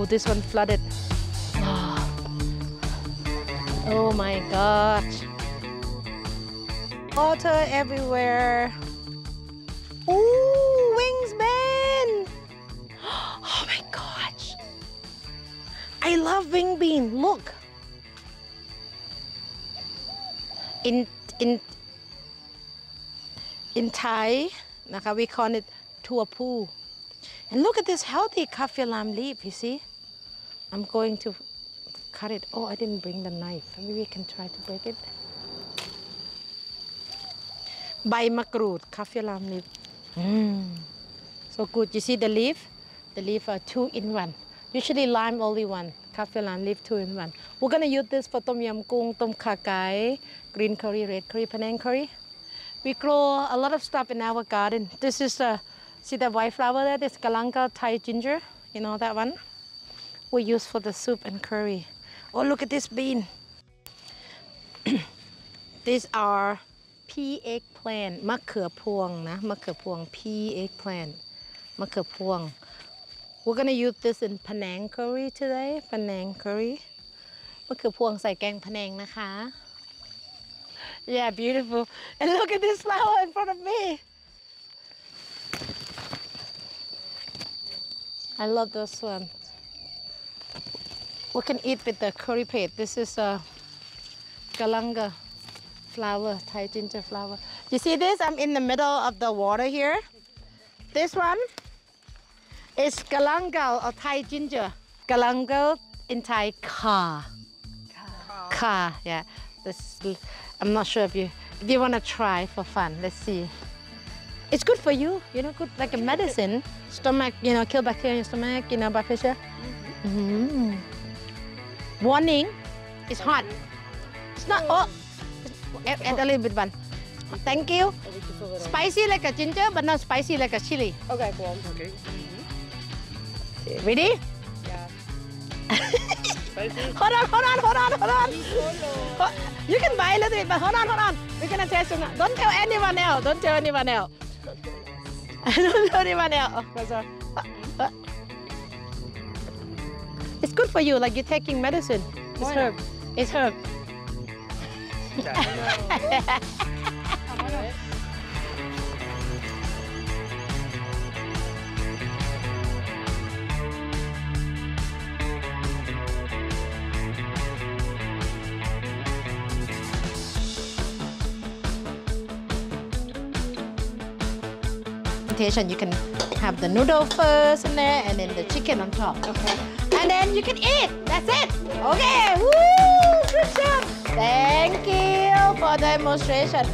this one flooded. Oh my gosh. Water everywhere. Ooh, wings bean. Oh my gosh. I love wing bean. Look. In Thai, we call it tua pu. And look at this healthy kaffir lime leaf, you see? I'm going to cut it. Oh, I didn't bring the knife. Maybe we can try to break it. ใบมะกรูด kaffir lime leaf. So good. You see the leaf? The leaf are 2 in 1. Usually lime only 1. Kaffir lime leaf 2 in 1. We're gonna use this for tom yum goong, tom kha gai, green curry, red curry, Penang curry. We grow a lot of stuff in our garden. This is see the white flower there? This galanga Thai ginger. You know that one? We use for the soup and curry. Oh, look at this bean. These are pea eggplant. มะเขือพวงนะ มะเขือพวง pea eggplant. มะเขือพวง. We're gonna use this in Penang curry today. Penang curry. มะเขือพวงใส่แกงพะแนงนะคะ Yeah, beautiful. And look at this flower in front of me. I love this one. We can eat with the curry paste. This is a galanga flower, Thai ginger flower. You see this? I'm in the middle of the water here. This one is galangal or Thai ginger. Galangal in Thai, ka. Ka, yeah. This, I'm not sure if you want to try for fun. Let's see. It's good for you, you know, good like a medicine. Stomach, you know, kill bacteria in your stomach, you know, blood pressure. Warning, it's hot. It's not, oh, add a little bit one. Thank you. Spicy like a ginger, but not spicy like a chili. Okay, cool. Okay. Ready? Yeah. Spicy? Hold on. You can buy a little bit, but hold on. We're gonna taste it now. Don't tell anyone else. Don't tell anyone else. Oh, sorry. It's good for you, like you're taking medicine. It's herb. It's herb. You can have the noodle first in there and then the chicken on top. Okay. And then you can eat. That's it. Okay. Woo! Good job. Thank you for the demonstration.